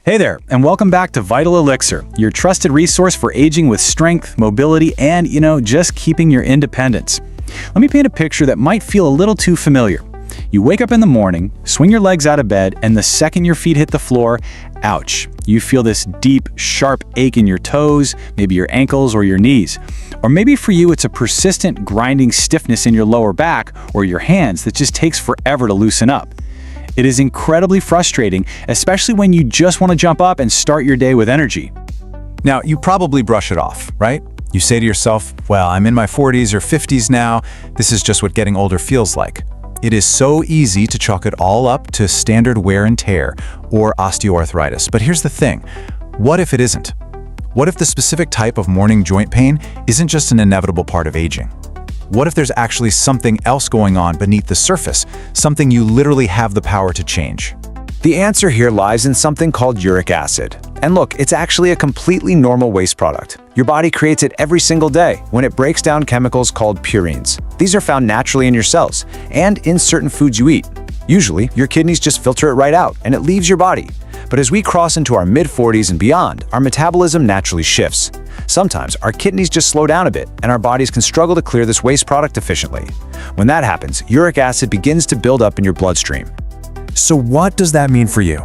Hey there, and welcome back to Vital Elixir, your trusted resource for aging with strength, mobility, and, just keeping your independence. Let me paint a picture that might feel a little too familiar. You wake up in the morning, swing your legs out of bed, and the second your feet hit the floor, ouch, you feel this deep, sharp ache in your toes, maybe your ankles or your knees. Or maybe for you, it's a persistent, grinding stiffness in your lower back or your hands that just takes forever to loosen up. It is incredibly frustrating, especially when you just want to jump up and start your day with energy. Now, you probably brush it off, right? You say to yourself, well, I'm in my 40s or 50s now. This is just what getting older feels like. It is so easy to chalk it all up to standard wear and tear or osteoarthritis. But here's the thing. What if it isn't? What if the specific type of morning joint pain isn't just an inevitable part of aging? What if there's actually something else going on beneath the surface, something you literally have the power to change? The answer here lies in something called uric acid. And look, it's actually a completely normal waste product. Your body creates it every single day when it breaks down chemicals called purines. These are found naturally in your cells and in certain foods you eat. Usually, your kidneys just filter it right out and it leaves your body. But as we cross into our mid-40s and beyond, our metabolism naturally shifts. Sometimes our kidneys just slow down a bit and our bodies can struggle to clear this waste product efficiently. When that happens, uric acid begins to build up in your bloodstream. So what does that mean for you?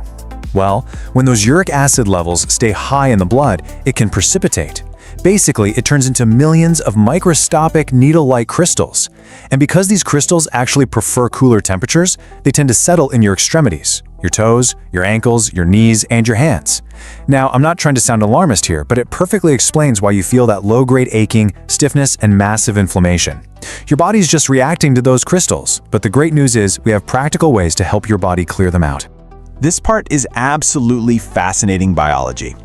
Well, when those uric acid levels stay high in the blood, it can precipitate. Basically, it turns into millions of microscopic needle-like crystals. And because these crystals actually prefer cooler temperatures, they tend to settle in your extremities, your toes, your ankles, your knees, and your hands. Now, I'm not trying to sound alarmist here, but it perfectly explains why you feel that low-grade aching, stiffness, and massive inflammation. Your body's just reacting to those crystals, but the great news is we have practical ways to help your body clear them out. This part is absolutely fascinating biology.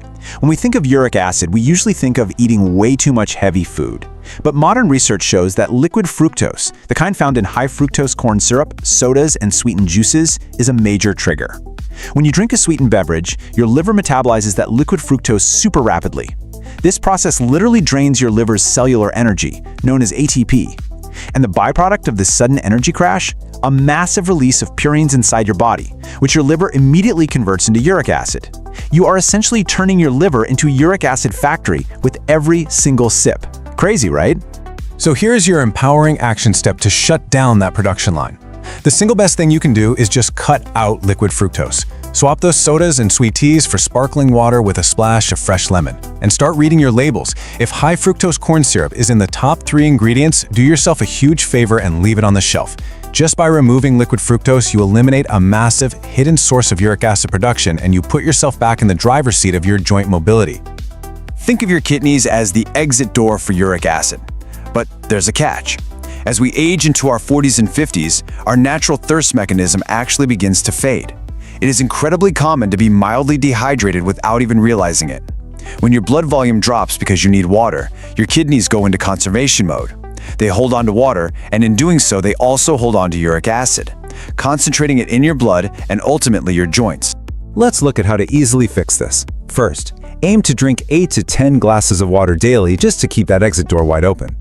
When we think of uric acid, we usually think of eating way too much heavy food. But modern research shows that liquid fructose, the kind found in high fructose corn syrup, sodas, and sweetened juices, is a major trigger. When you drink a sweetened beverage, your liver metabolizes that liquid fructose super rapidly. This process literally drains your liver's cellular energy, known as ATP. And the byproduct of this sudden energy crash? A massive release of purines inside your body, which your liver immediately converts into uric acid. You are essentially turning your liver into a uric acid factory with every single sip. Crazy, right? So here's your empowering action step to shut down that production line. The single best thing you can do is just cut out liquid fructose. Swap those sodas and sweet teas for sparkling water with a splash of fresh lemon. And start reading your labels. If high fructose corn syrup is in the top 3 ingredients, do yourself a huge favor and leave it on the shelf. Just by removing liquid fructose, you eliminate a massive, hidden source of uric acid production and you put yourself back in the driver's seat of your joint mobility. Think of your kidneys as the exit door for uric acid. But there's a catch. As we age into our 40s and 50s, our natural thirst mechanism actually begins to fade. It is incredibly common to be mildly dehydrated without even realizing it. When your blood volume drops because you need water, your kidneys go into conservation mode. They hold on to water, and in doing so, they also hold on to uric acid, concentrating it in your blood and ultimately your joints. Let's look at how to easily fix this. First, aim to drink 8 to 10 glasses of water daily just to keep that exit door wide open.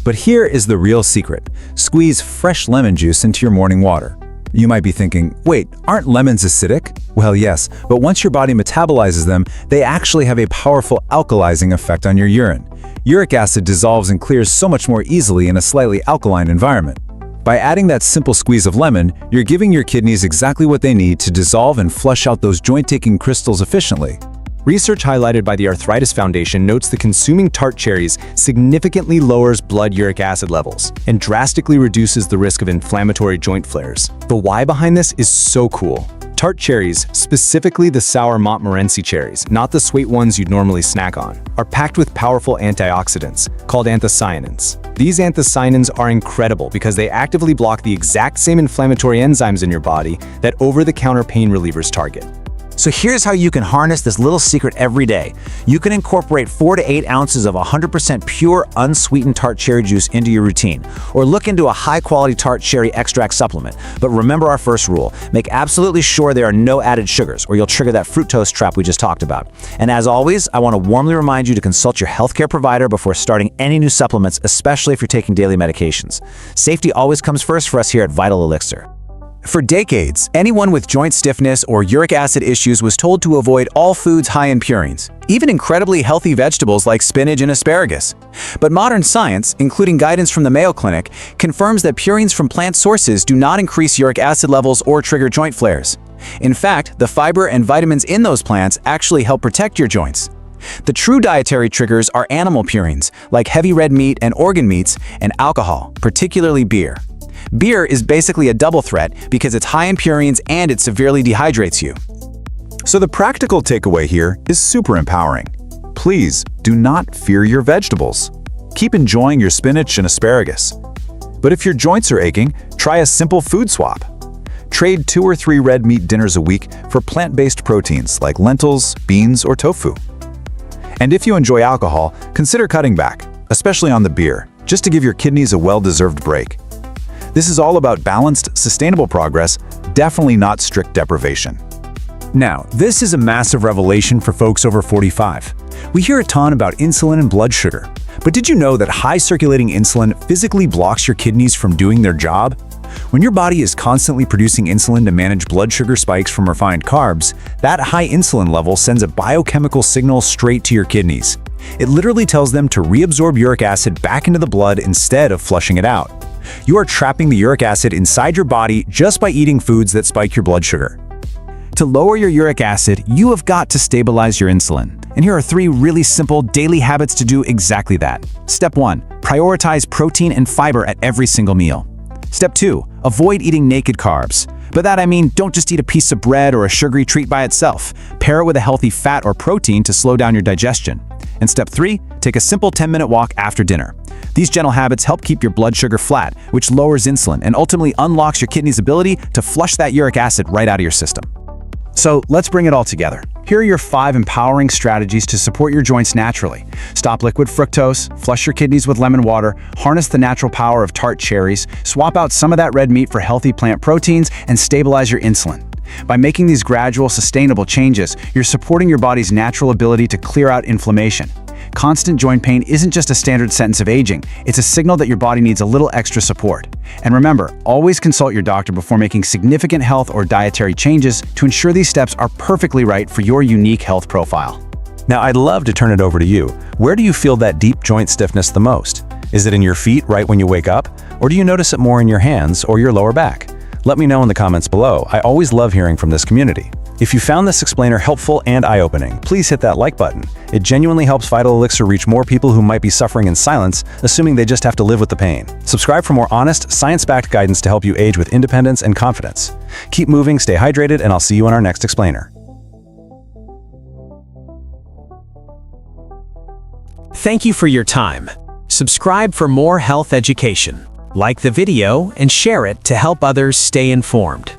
But here is the real secret. Squeeze fresh lemon juice into your morning water. You might be thinking, wait, aren't lemons acidic? Well, yes, but once your body metabolizes them, they actually have a powerful alkalizing effect on your urine. Uric acid dissolves and clears so much more easily in a slightly alkaline environment. By adding that simple squeeze of lemon, you're giving your kidneys exactly what they need to dissolve and flush out those joint-taking crystals efficiently. Research highlighted by the Arthritis Foundation notes that consuming tart cherries significantly lowers blood uric acid levels and drastically reduces the risk of inflammatory joint flares. The why behind this is so cool. Tart cherries, specifically the sour Montmorency cherries, not the sweet ones you'd normally snack on, are packed with powerful antioxidants called anthocyanins. These anthocyanins are incredible because they actively block the exact same inflammatory enzymes in your body that over-the-counter pain relievers target. So here's how you can harness this little secret every day. You can incorporate 4 to 8 ounces of 100% pure, unsweetened tart cherry juice into your routine, or look into a high-quality tart cherry extract supplement. But remember our first rule, make absolutely sure there are no added sugars, or you'll trigger that fructose trap we just talked about. And as always, I want to warmly remind you to consult your healthcare provider before starting any new supplements, especially if you're taking daily medications. Safety always comes first for us here at Vital Elixir. For decades, anyone with joint stiffness or uric acid issues was told to avoid all foods high in purines, even incredibly healthy vegetables like spinach and asparagus. But modern science, including guidance from the Mayo Clinic, confirms that purines from plant sources do not increase uric acid levels or trigger joint flares. In fact, the fiber and vitamins in those plants actually help protect your joints. The true dietary triggers are animal purines, like heavy red meat and organ meats, and alcohol, particularly beer. Beer is basically a double threat because it's high in purines and it severely dehydrates you. So the practical takeaway here is super empowering. Please do not fear your vegetables. Keep enjoying your spinach and asparagus. But if your joints are aching, try a simple food swap. Trade 2 or 3 red meat dinners a week for plant-based proteins like lentils, beans, or tofu. And if you enjoy alcohol, consider cutting back, especially on the beer, just to give your kidneys a well-deserved break. This is all about balanced, sustainable progress, definitely not strict deprivation. Now, this is a massive revelation for folks over 45. We hear a ton about insulin and blood sugar, but did you know that high circulating insulin physically blocks your kidneys from doing their job? When your body is constantly producing insulin to manage blood sugar spikes from refined carbs, that high insulin level sends a biochemical signal straight to your kidneys. It literally tells them to reabsorb uric acid back into the blood instead of flushing it out. You are trapping the uric acid inside your body just by eating foods that spike your blood sugar. To lower your uric acid, you have got to stabilize your insulin. And here are 3 really simple daily habits to do exactly that. Step 1. Prioritize protein and fiber at every single meal. Step 2. Avoid eating naked carbs. By that I mean, don't just eat a piece of bread or a sugary treat by itself. Pair it with a healthy fat or protein to slow down your digestion. And step 3. Take a simple 10-minute walk after dinner. These gentle habits help keep your blood sugar flat, which lowers insulin and ultimately unlocks your kidney's ability to flush that uric acid right out of your system. So let's bring it all together. Here are your 5 empowering strategies to support your joints naturally. Stop liquid fructose, flush your kidneys with lemon water, harness the natural power of tart cherries, swap out some of that red meat for healthy plant proteins, and stabilize your insulin. By making these gradual, sustainable changes, you're supporting your body's natural ability to clear out inflammation. Constant joint pain isn't just a standard sentence of aging, it's a signal that your body needs a little extra support. And remember, always consult your doctor before making significant health or dietary changes to ensure these steps are perfectly right for your unique health profile. Now, I'd love to turn it over to you. Where do you feel that deep joint stiffness the most? Is it in your feet right when you wake up? Or do you notice it more in your hands or your lower back? Let me know in the comments below. I always love hearing from this community. If you found this explainer helpful and eye-opening, please hit that like button. It genuinely helps Vital Elixir reach more people who might be suffering in silence, assuming they just have to live with the pain. Subscribe for more honest, science-backed guidance to help you age with independence and confidence. Keep moving, stay hydrated, and I'll see you on our next explainer. Thank you for your time. Subscribe for more health education. Like the video and share it to help others stay informed.